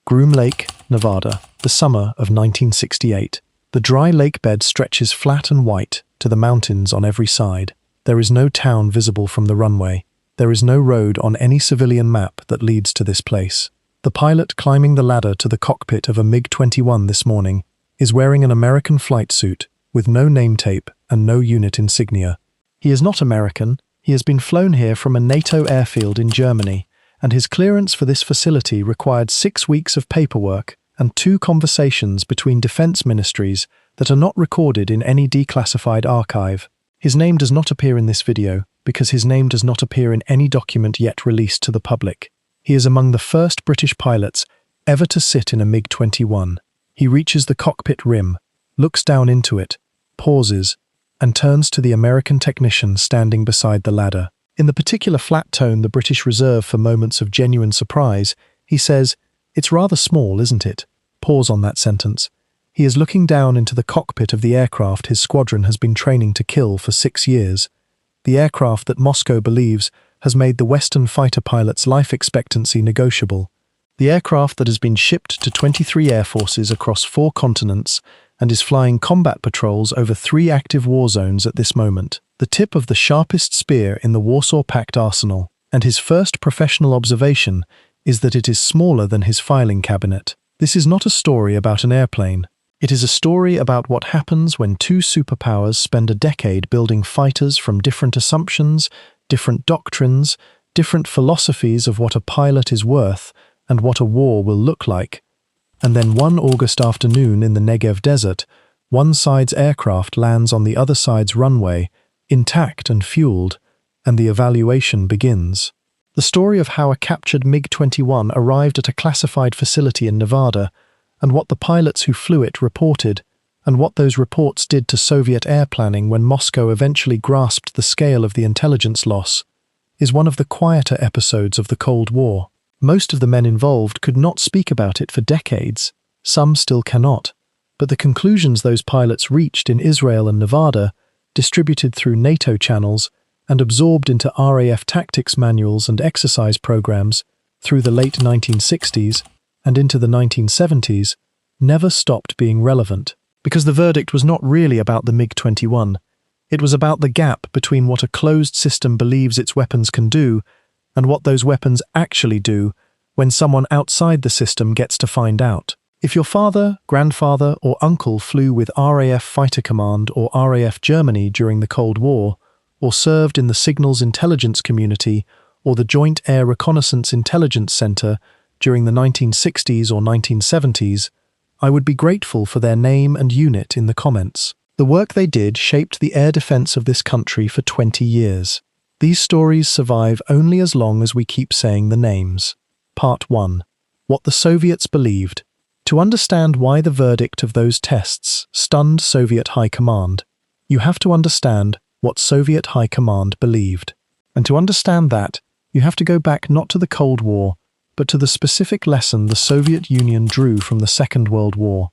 Groom Lake, Nevada, the summer of 1968. The dry lake bed stretches flat and white to the mountains on every side. There is no town visible from the runway. There is no road on any civilian map that leads to this place. The pilot climbing the ladder to the cockpit of a MiG-21 this morning is wearing an American flight suit with no name tape and no unit insignia. He is not American. He has been flown here from a NATO airfield in Germany, and his clearance for this facility required 6 weeks of paperwork and 2 conversations between defense ministries that are not recorded in any declassified archive. His name does not appear in this video because his name does not appear in any document yet released to the public. He is among the first British pilots ever to sit in a MiG-21. He reaches the cockpit rim, looks down into it, pauses, and turns to the American technician standing beside the ladder. In the particular flat tone the British reserve for moments of genuine surprise, he says, "It's rather small, isn't it?" Pause on that sentence. He is looking down into the cockpit of the aircraft his squadron has been training to kill for 6 years. The aircraft that Moscow believes has made the Western fighter pilot's life expectancy negotiable. The aircraft that has been shipped to 23 air forces across 4 continents and is flying combat patrols over 3 active war zones at this moment. The tip of the sharpest spear in the Warsaw Pact arsenal, and his first professional observation is that it is smaller than his filing cabinet. This is not a story about an airplane. It is a story about what happens when 2 superpowers spend a decade building fighters from different assumptions, different doctrines, different philosophies of what a pilot is worth and what a war will look like. And then one August afternoon in the Negev desert, one side's aircraft lands on the other side's runway, intact and fueled, and the evaluation begins. The story of how a captured MiG-21 arrived at a classified facility in Nevada, and what the pilots who flew it reported, and what those reports did to Soviet air planning when Moscow eventually grasped the scale of the intelligence loss, is one of the quieter episodes of the Cold War. Most of the men involved could not speak about it for decades. Some still cannot. But the conclusions those pilots reached in Israel and Nevada, distributed through NATO channels and absorbed into RAF tactics manuals and exercise programs through the late 1960s and into the 1970s, never stopped being relevant. Because the verdict was not really about the MiG-21. It was about the gap between what a closed system believes its weapons can do and what those weapons actually do when someone outside the system gets to find out. If your father, grandfather, or uncle flew with RAF Fighter Command or RAF Germany during the Cold War, or served in the Signals Intelligence Community or the Joint Air Reconnaissance Intelligence Center during the 1960s or 1970s, I would be grateful for their name and unit in the comments. The work they did shaped the air defense of this country for 20 years. These stories survive only as long as we keep saying the names. Part 1. What the Soviets believed. To understand why the verdict of those tests stunned Soviet High Command, you have to understand what Soviet High Command believed. And to understand that, you have to go back not to the Cold War, but to the specific lesson the Soviet Union drew from the Second World War.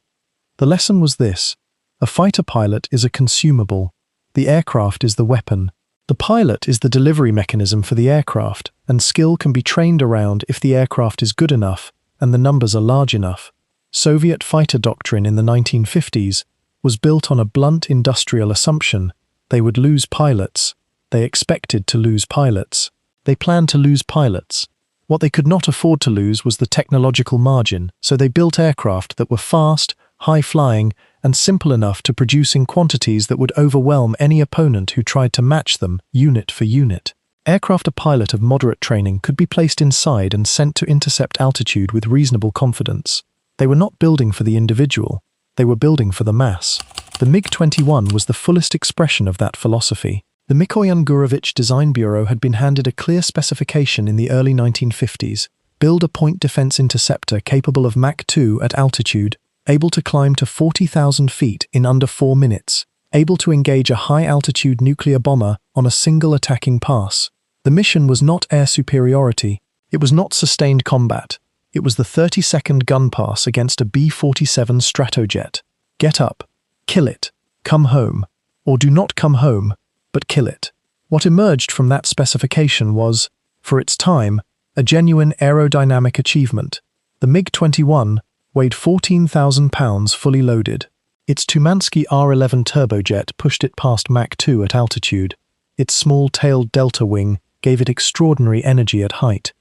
The lesson was this: a fighter pilot is a consumable. The aircraft is the weapon. The pilot is the delivery mechanism for the aircraft, and skill can be trained around if the aircraft is good enough and the numbers are large enough. Soviet fighter doctrine in the 1950s was built on a blunt industrial assumption. They would lose pilots. They expected to lose pilots. They planned to lose pilots. What they could not afford to lose was the technological margin, so they built aircraft that were fast, high-flying, and simple enough to produce in quantities that would overwhelm any opponent who tried to match them, unit for unit. Aircraft a pilot of moderate training could be placed inside and sent to intercept altitude with reasonable confidence. They were not building for the individual, they were building for the mass. The MiG-21 was the fullest expression of that philosophy. The Mikoyan Gurevich Design Bureau had been handed a clear specification in the early 1950s. Build a point defense interceptor capable of Mach 2 at altitude, able to climb to 40,000 feet in under 4 minutes, able to engage a high-altitude nuclear bomber on a single attacking pass. The mission was not air superiority. It was not sustained combat. It was the 30-second gun pass against a B-47 Stratojet. Get up, kill it, come home, or do not come home, but kill it. What emerged from that specification was, for its time, a genuine aerodynamic achievement. The MiG-21 weighed 14,000 pounds fully loaded. Its Tumansky R-11 turbojet pushed it past Mach 2 at altitude. Its small-tailed delta wing gave it extraordinary energy at height.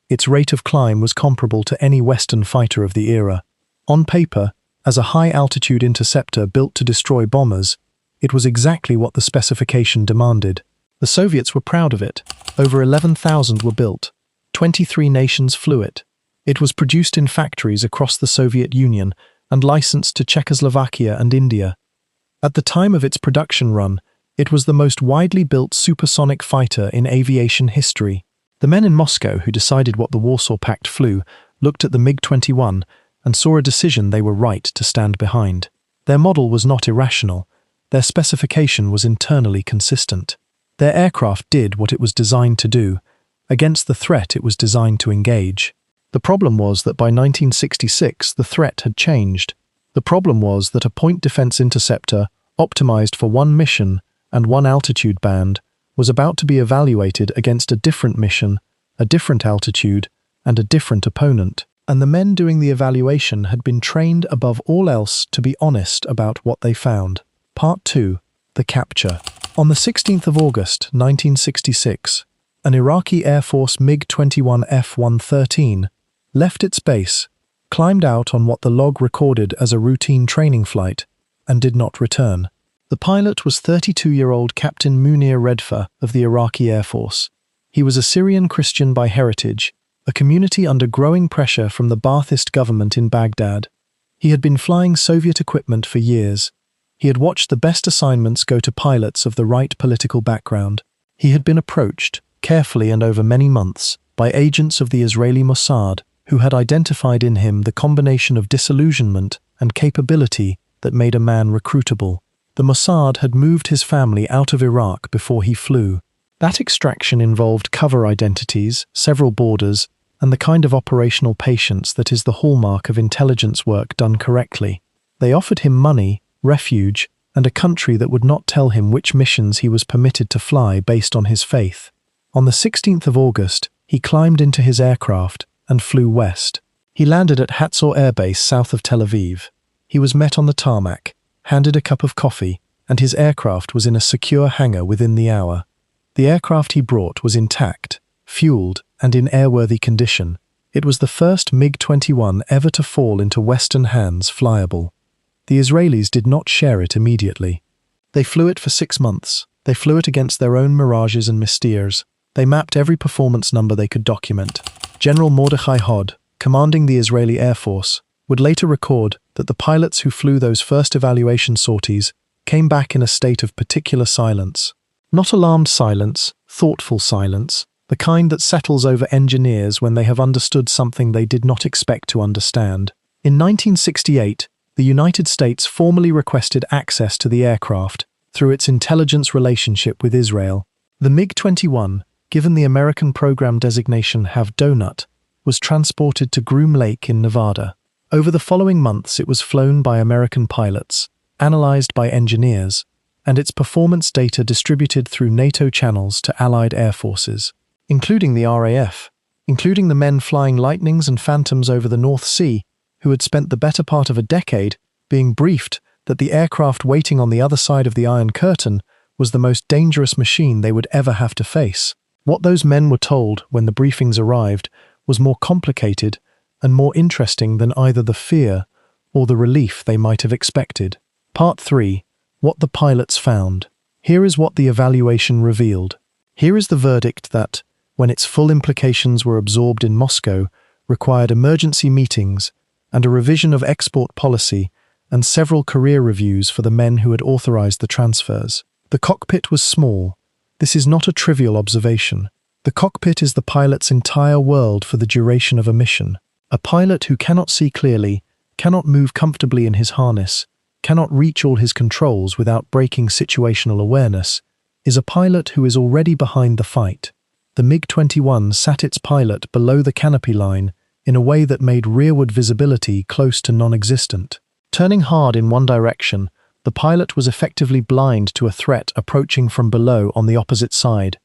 Its rate of climb was comparable to any Western fighter of the era. On paper, as a high-altitude interceptor built to destroy bombers, it was exactly what the specification demanded. The Soviets were proud of it. Over 11,000 were built. 23 nations flew it. It was produced in factories across the Soviet Union and licensed to Czechoslovakia and India. At the time of its production run, it was the most widely built supersonic fighter in aviation history. The men in Moscow who decided what the Warsaw Pact flew looked at the MiG-21 and saw a decision they were right to stand behind. Their model was not irrational. Their specification was internally consistent. Their aircraft did what it was designed to do, against the threat it was designed to engage. The problem was that by 1966 the threat had changed. The problem was that a point defense interceptor, optimized for one mission and one altitude band, was about to be evaluated against a different mission, a different altitude, and a different opponent. And the men doing the evaluation had been trained above all else to be honest about what they found. Part 2. The Capture. On the 16th of August, 1966, an Iraqi Air Force MiG-21 F-113 left its base, climbed out on what the log recorded as a routine training flight, and did not return. The pilot was 32-year-old Captain Munir Redfa of the Iraqi Air Force. He was a Syrian Christian by heritage, a community under growing pressure from the Ba'athist government in Baghdad. He had been flying Soviet equipment for years. He had watched the best assignments go to pilots of the right political background. He had been approached, carefully and over many months, by agents of the Israeli Mossad, who had identified in him the combination of disillusionment and capability that made a man recruitable. The Mossad had moved his family out of Iraq before he flew. That extraction involved cover identities, several borders, and the kind of operational patience that is the hallmark of intelligence work done correctly. They offered him money, refuge, and a country that would not tell him which missions he was permitted to fly based on his faith. On the 16th of August, he climbed into his aircraft and flew west. He landed at Atoll Air Base south of Tel Aviv. He was met on the tarmac, handed a cup of coffee, and his aircraft was in a secure hangar within the hour. The aircraft he brought was intact, fueled, and in airworthy condition. It was the first MiG-21 ever to fall into Western hands flyable. The Israelis did not share it immediately. They flew it for 6 months. They flew it against their own mirages and mysteres. They mapped every performance number they could document. General Mordechai Hod, commanding the Israeli Air Force, would later record that the pilots who flew those first evaluation sorties came back in a state of particular silence. Not alarmed silence, thoughtful silence, the kind that settles over engineers when they have understood something they did not expect to understand. In 1968, the United States formally requested access to the aircraft through its intelligence relationship with Israel. The MiG-21, given the American program designation DOUGHNUT, was transported to Groom Lake in Nevada. Over the following months it was flown by American pilots, analyzed by engineers, and its performance data distributed through NATO channels to Allied air forces, including the RAF, including the men flying Lightnings and Phantoms over the North Sea, who had spent the better part of a decade being briefed that the aircraft waiting on the other side of the Iron Curtain was the most dangerous machine they would ever have to face. What those men were told when the briefings arrived was more complicated and more interesting than either the fear or the relief they might have expected. Part 3. What the pilots found. Here is what the evaluation revealed. Here is the verdict that, when its full implications were absorbed in Moscow, required emergency meetings and a revision of export policy and several career reviews for the men who had authorized the transfers. The cockpit was small. This is not a trivial observation. The cockpit is the pilot's entire world for the duration of a mission. A pilot who cannot see clearly, cannot move comfortably in his harness, cannot reach all his controls without breaking situational awareness, is a pilot who is already behind the fight. The MiG-21 sat its pilot below the canopy line in a way that made rearward visibility close to non-existent. Turning hard in one direction, the pilot was effectively blind to a threat approaching from below on the opposite side.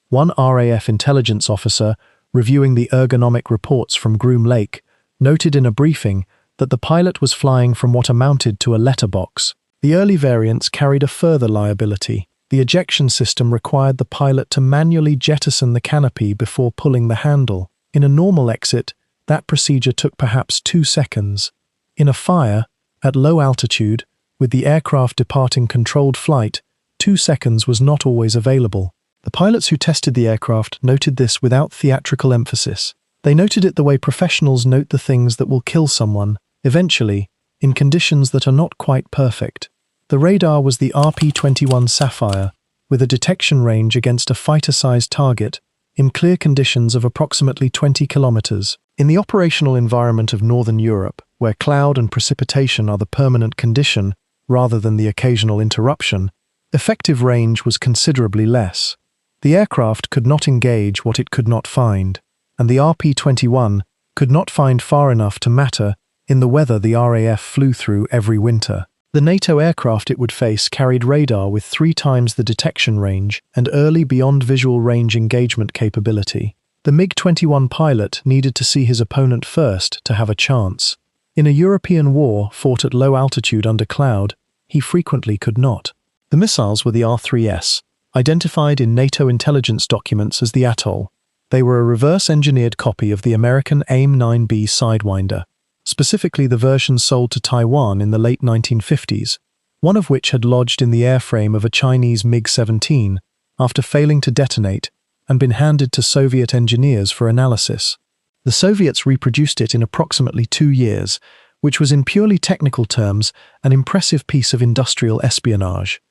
One RAF intelligence officer, reviewing the ergonomic reports from Groom Lake, noted in a briefing that the pilot was flying from what amounted to a letterbox. The early variants carried a further liability. The ejection system required the pilot to manually jettison the canopy before pulling the handle. In a normal exit, that procedure took perhaps 2 seconds. In a fire, at low altitude, with the aircraft departing controlled flight, 2 seconds was not always available. The pilots who tested the aircraft noted this without theatrical emphasis. They noted it the way professionals note the things that will kill someone, eventually, in conditions that are not quite perfect. The radar was the RP-21 Sapphire, with a detection range against a fighter-sized target, in clear conditions of approximately 20 kilometers. In the operational environment of Northern Europe, where cloud and precipitation are the permanent condition rather than the occasional interruption, effective range was considerably less. The aircraft could not engage what it could not find, and the RP-21 could not find far enough to matter in the weather the RAF flew through every winter. The NATO aircraft it would face carried radar with 3 times the detection range and early beyond visual range engagement capability. The MiG-21 pilot needed to see his opponent first to have a chance. In a European war fought at low altitude under cloud, he frequently could not. The missiles were the R-3S, identified in NATO intelligence documents as the Atoll. They were a reverse-engineered copy of the American AIM-9B Sidewinder, specifically the version sold to Taiwan in the late 1950s, one of which had lodged in the airframe of a Chinese MiG-17 after failing to detonate and been handed to Soviet engineers for analysis. The Soviets reproduced it in approximately 2 years, which was in purely technical terms an impressive piece of industrial espionage.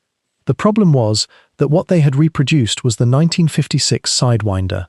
The problem was that what they had reproduced was the 1956 Sidewinder.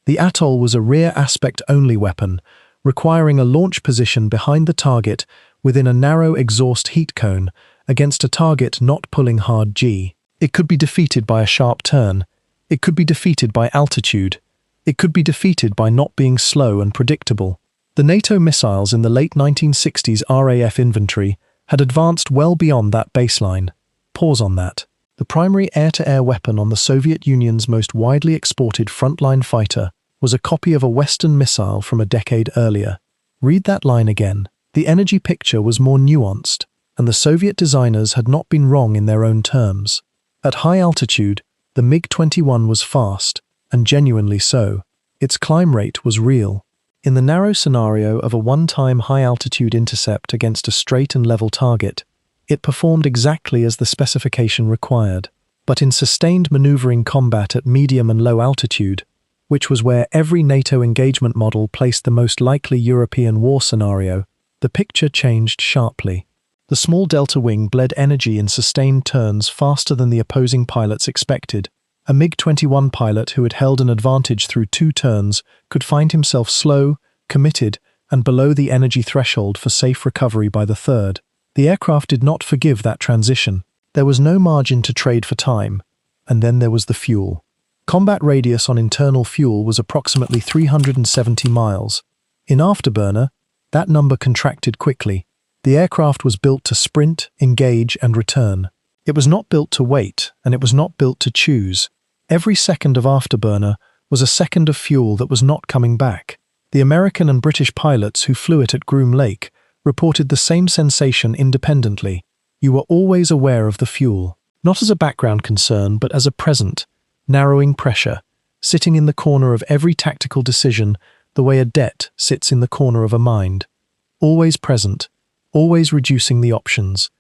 The Atoll was a rear aspect-only weapon, requiring a launch position behind the target within a narrow exhaust heat cone against a target not pulling hard G. It could be defeated by a sharp turn. It could be defeated by altitude. It could be defeated by not being slow and predictable. The NATO missiles in the late 1960s RAF inventory had advanced well beyond that baseline. Pause on that. The primary air-to-air weapon on the Soviet Union's most widely exported frontline fighter was a copy of a Western missile from a decade earlier. Read that line again. The energy picture was more nuanced, and the Soviet designers had not been wrong in their own terms. At high altitude, the MiG-21 was fast, and genuinely so. Its climb rate was real. In the narrow scenario of a one-time high-altitude intercept against a straight and level target, it performed exactly as the specification required. But in sustained maneuvering combat at medium and low altitude, which was where every NATO engagement model placed the most likely European war scenario, the picture changed sharply. The small delta wing bled energy in sustained turns faster than the opposing pilots expected. A MiG-21 pilot who had held an advantage through 2 turns could find himself slow, committed, and below the energy threshold for safe recovery by the 3rd. The aircraft did not forgive that transition. There was no margin to trade for time. And then there was the fuel. Combat radius on internal fuel was approximately 370 miles. In afterburner, that number contracted quickly. The aircraft was built to sprint, engage, and return. It was not built to wait, and it was not built to choose. Every second of afterburner was a second of fuel that was not coming back. The American and British pilots who flew it at Groom Lake reported the same sensation independently. You were always aware of the fuel, not as a background concern, but as a present, narrowing pressure, sitting in the corner of every tactical decision the way a debt sits in the corner of a mind. Always present, always reducing the options.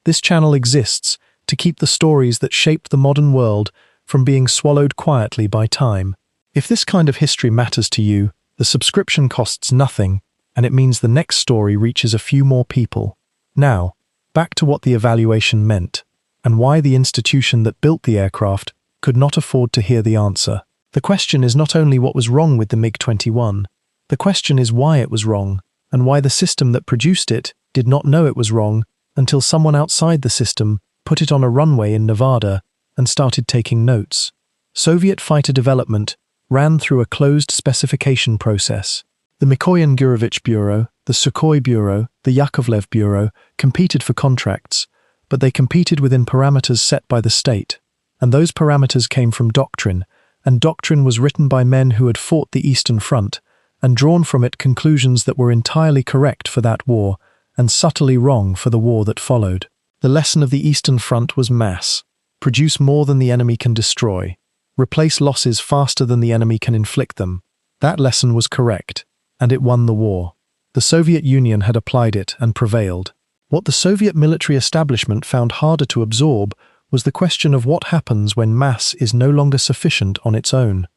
This channel exists to keep the stories that shaped the modern world from being swallowed quietly by time. If this kind of history matters to you, the subscription costs nothing, and it means the next story reaches a few more people. Now, back to what the evaluation meant, and why the institution that built the aircraft could not afford to hear the answer. The question is not only what was wrong with the MiG-21, the question is why it was wrong, and why the system that produced it did not know it was wrong until someone outside the system put it on a runway in Nevada and started taking notes. Soviet fighter development ran through a closed specification process. The Mikoyan-Gurevich Bureau, the Sukhoi Bureau, the Yakovlev Bureau competed for contracts, but they competed within parameters set by the state. And those parameters came from Doctrine, and Doctrine was written by men who had fought the Eastern Front and drawn from it conclusions that were entirely correct for that war and subtly wrong for the war that followed. The lesson of the Eastern Front was mass. Produce more than the enemy can destroy. Replace losses faster than the enemy can inflict them. That lesson was correct, and it won the war. The Soviet Union had applied it and prevailed. What the Soviet military establishment found harder to absorb was the question of what happens when mass is no longer sufficient on its own.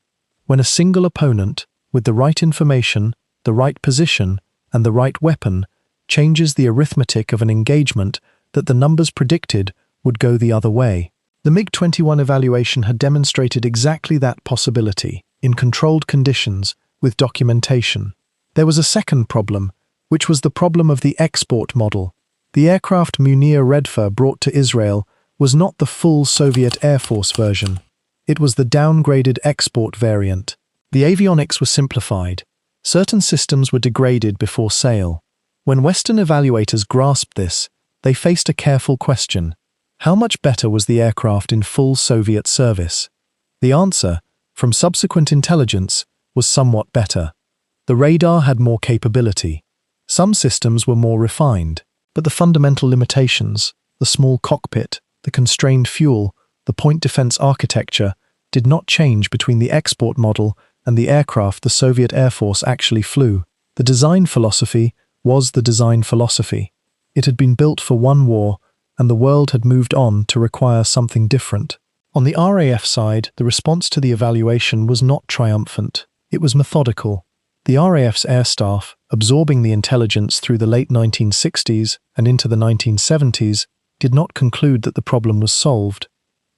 When a single opponent, with the right information, the right position, and the right weapon, changes the arithmetic of an engagement that the numbers predicted would go the other way. The MiG-21 evaluation had demonstrated exactly that possibility, in controlled conditions, with documentation. There was a second problem, which was the problem of the export model. The aircraft Munir Redfa brought to Israel was not the full Soviet Air Force version. It was the downgraded export variant. The avionics were simplified. Certain systems were degraded before sale. When Western evaluators grasped this, they faced a careful question. How much better was the aircraft in full Soviet service? The answer, from subsequent intelligence, was somewhat better. The radar had more capability. Some systems were more refined, but the fundamental limitations, the small cockpit, the constrained fuel, the point defense architecture, did not change between the export model and the aircraft the Soviet Air Force actually flew. The design philosophy was the design philosophy. It had been built for one war, and the world had moved on to require something different. On the RAF side, the response to the evaluation was not triumphant. It was methodical. The RAF's air staff, absorbing the intelligence through the late 1960s and into the 1970s, did not conclude that the problem was solved.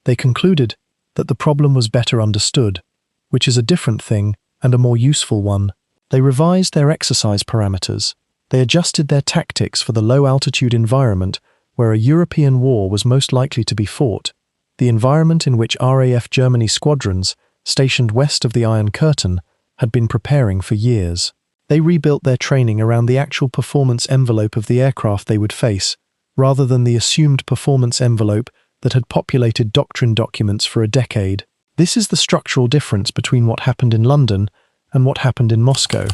They concluded that the problem was better understood, which is a different thing and a more useful one. They revised their exercise parameters. They adjusted their tactics for the low-altitude environment where a European war was most likely to be fought, the environment in which RAF Germany squadrons, stationed west of the Iron Curtain, had been preparing for years. They rebuilt their training around the actual performance envelope of the aircraft they would face, rather than the assumed performance envelope that had populated Doctrine documents for a decade. This is the structural difference between what happened in London and what happened in Moscow.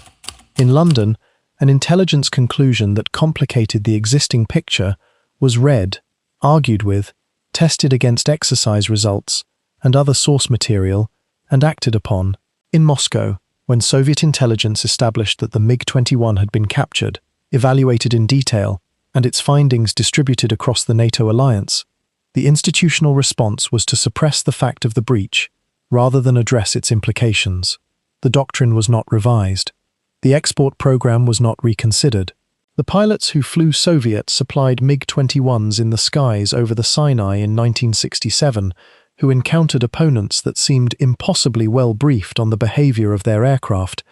In London, an intelligence conclusion that complicated the existing picture was read, argued with, tested against exercise results and other source material, and acted upon. In Moscow, when Soviet intelligence established that the MiG-21 had been captured, evaluated in detail, and its findings distributed across the NATO alliance, the institutional response was to suppress the fact of the breach, rather than address its implications. The doctrine was not revised. The export program was not reconsidered. The pilots who flew Soviet supplied MiG-21s in the skies over the Sinai in 1967, who encountered opponents that seemed impossibly well briefed on the behavior of their aircraft,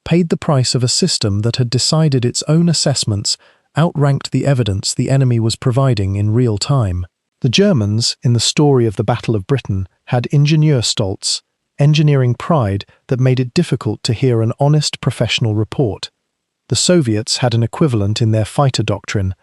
paid the price of a system that had decided its own assessments outranked the evidence the enemy was providing in real time. The Germans, in the story of the Battle of Britain, had Ingenieurstolz, engineering pride that made it difficult to hear an honest professional report. The Soviets had an equivalent in their fighter doctrine,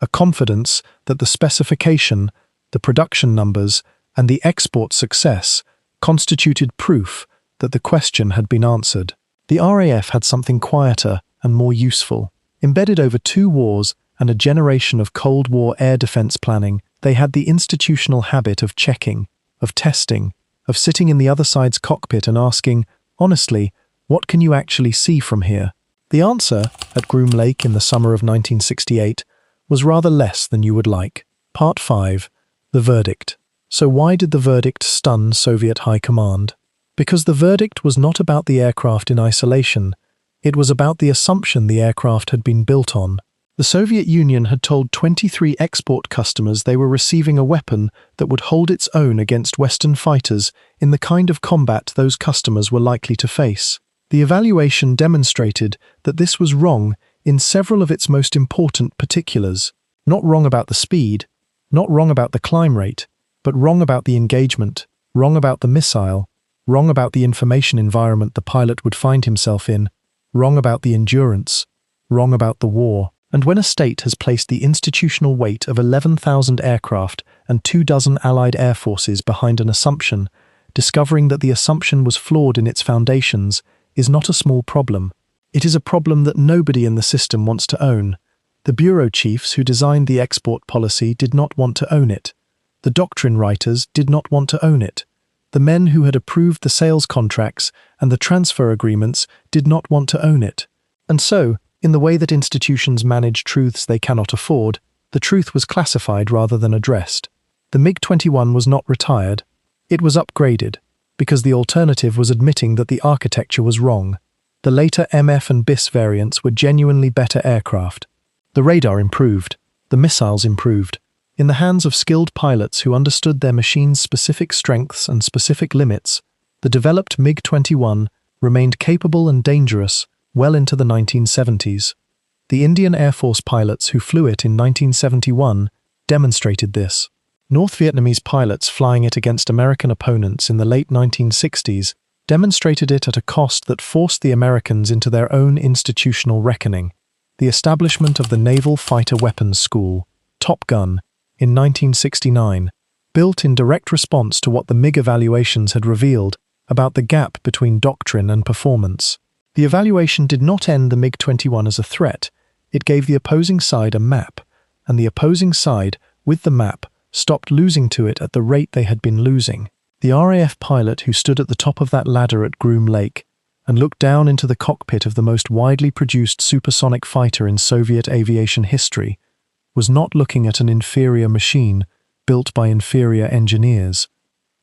a confidence that the specification, the production numbers, and the export success constituted proof that the question had been answered. The RAF had something quieter and more useful. Embedded over 2 wars and a generation of Cold War air defense planning, they had the institutional habit of checking, of testing, of sitting in the other side's cockpit and asking, honestly, what can you actually see from here? The answer, at Groom Lake in the summer of 1968, was rather less than you would like. Part 5. The verdict. So why did the verdict stun Soviet High Command? Because the verdict was not about the aircraft in isolation. It was about the assumption the aircraft had been built on. The Soviet Union had told 23 export customers they were receiving a weapon that would hold its own against Western fighters in the kind of combat those customers were likely to face. The evaluation demonstrated that this was wrong in several of its most important particulars. Not wrong about the speed, not wrong about the climb rate, but wrong about the engagement, wrong about the missile, wrong about the information environment the pilot would find himself in, wrong about the endurance, wrong about the war. And when a state has placed the institutional weight of 11,000 aircraft and 24 Allied air forces behind an assumption, discovering that the assumption was flawed in its foundations is not a small problem. It is a problem that nobody in the system wants to own. The bureau chiefs who designed the export policy did not want to own it. The doctrine writers did not want to own it. The men who had approved the sales contracts and the transfer agreements did not want to own it. And so, in the way that institutions manage truths they cannot afford, the truth was classified rather than addressed. The MiG-21 was not retired. It was upgraded, because the alternative was admitting that the architecture was wrong. The later MF and BIS variants were genuinely better aircraft. The radar improved. The missiles improved. In the hands of skilled pilots who understood their machine's specific strengths and specific limits, the developed MiG-21 remained capable and dangerous well into the 1970s. The Indian Air Force pilots who flew it in 1971 demonstrated this. North Vietnamese pilots flying it against American opponents in the late 1960s demonstrated it at a cost that forced the Americans into their own institutional reckoning. The establishment of the Naval Fighter Weapons School, Top Gun, in 1969, built in direct response to what the MiG evaluations had revealed about the gap between doctrine and performance. The evaluation did not end the MiG-21 as a threat. It gave the opposing side a map, and the opposing side, with the map, stopped losing to it at the rate they had been losing. The RAF pilot who stood at the top of that ladder at Groom Lake and looked down into the cockpit of the most widely produced supersonic fighter in Soviet aviation history was not looking at an inferior machine built by inferior engineers.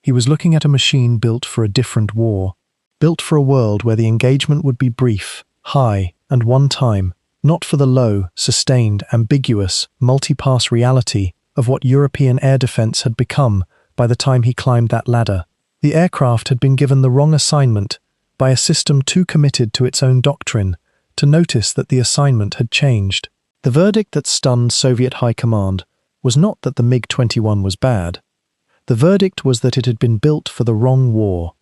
He was looking at a machine built for a different war, built for a world where the engagement would be brief, high, and one time, not for the low, sustained, ambiguous, multi-pass reality of what European air defense had become by the time he climbed that ladder. The aircraft had been given the wrong assignment by a system too committed to its own doctrine to notice that the assignment had changed. The verdict that stunned Soviet high command was not that the MiG-21 was bad. The verdict was that it had been built for the wrong war,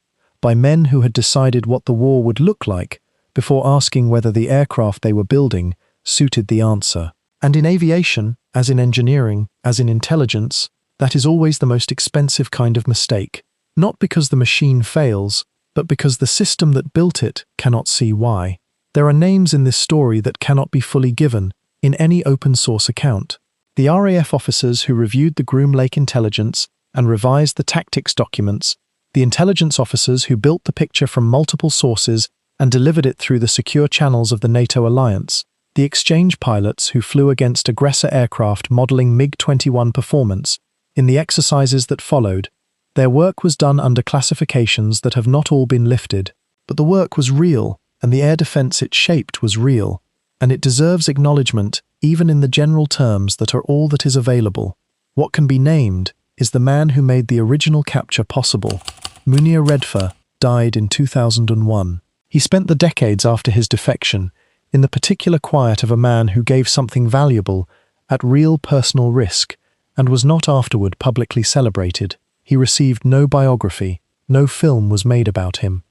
by men who had decided what the war would look like before asking whether the aircraft they were building suited the answer. And in aviation, as in engineering, as in intelligence, that is always the most expensive kind of mistake. Not because the machine fails, but because the system that built it cannot see why. There are names in this story that cannot be fully given in any open source account. The RAF officers who reviewed the Groom Lake intelligence and revised the tactics documents, the intelligence officers who built the picture from multiple sources and delivered it through the secure channels of the NATO alliance, the exchange pilots who flew against aggressor aircraft modeling MiG-21 performance. In the exercises that followed, their work was done under classifications that have not all been lifted, but the work was real, and the air defense it shaped was real, and it deserves acknowledgement even in the general terms that are all that is available. What can be named is the man who made the original capture possible. Munir Redfa died in 2001. He spent the decades after his defection in the particular quiet of a man who gave something valuable at real personal risk and was not afterward publicly celebrated. He received no biography, no film was made about him.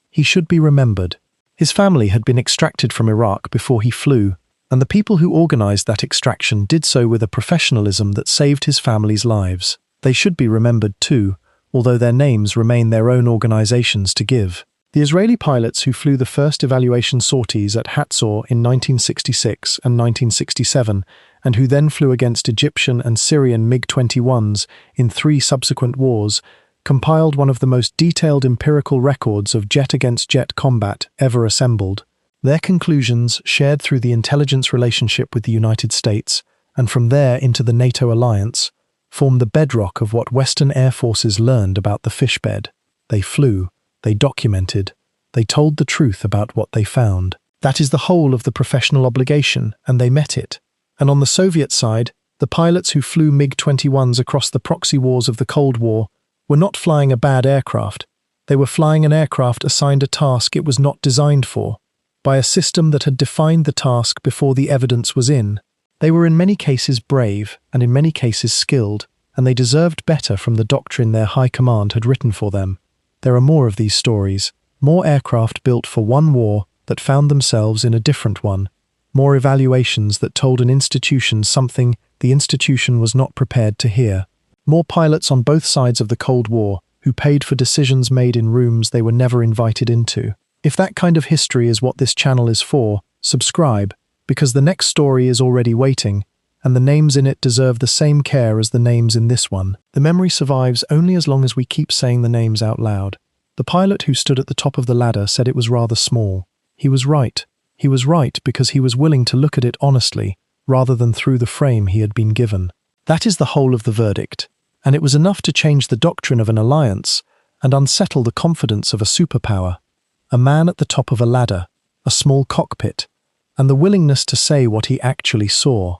He should be remembered. His family had been extracted from Iraq before he flew, and the people who organized that extraction did so with a professionalism that saved his family's lives. They should be remembered too, although their names remain their own organizations to give. The Israeli pilots who flew the first evaluation sorties at Atoll in 1966 and 1967, and who then flew against Egyptian and Syrian MiG-21s in 3 subsequent wars, compiled one of the most detailed empirical records of jet-against-jet combat ever assembled. Their conclusions, shared through the intelligence relationship with the United States, and from there into the NATO alliance, form the bedrock of what Western air forces learned about the Fishbed. They flew, they documented, they told the truth about what they found. That is the whole of the professional obligation, and they met it. And on the Soviet side, the pilots who flew MiG-21s across the proxy wars of the Cold War were not flying a bad aircraft. They were flying an aircraft assigned a task it was not designed for, by a system that had defined the task before the evidence was in. They were in many cases brave, and in many cases skilled, and they deserved better from the doctrine their high command had written for them. There are more of these stories, more aircraft built for one war that found themselves in a different one, more evaluations that told an institution something the institution was not prepared to hear, more pilots on both sides of the Cold War who paid for decisions made in rooms they were never invited into. If that kind of history is what this channel is for, subscribe, because the next story is already waiting, and the names in it deserve the same care as the names in this one. The memory survives only as long as we keep saying the names out loud. The pilot who stood at the top of the ladder said it was rather small. He was right. He was right because he was willing to look at it honestly, rather than through the frame he had been given. That is the whole of the verdict, and it was enough to change the doctrine of an alliance and unsettle the confidence of a superpower. A man at the top of a ladder, a small cockpit, and the willingness to say what he actually saw.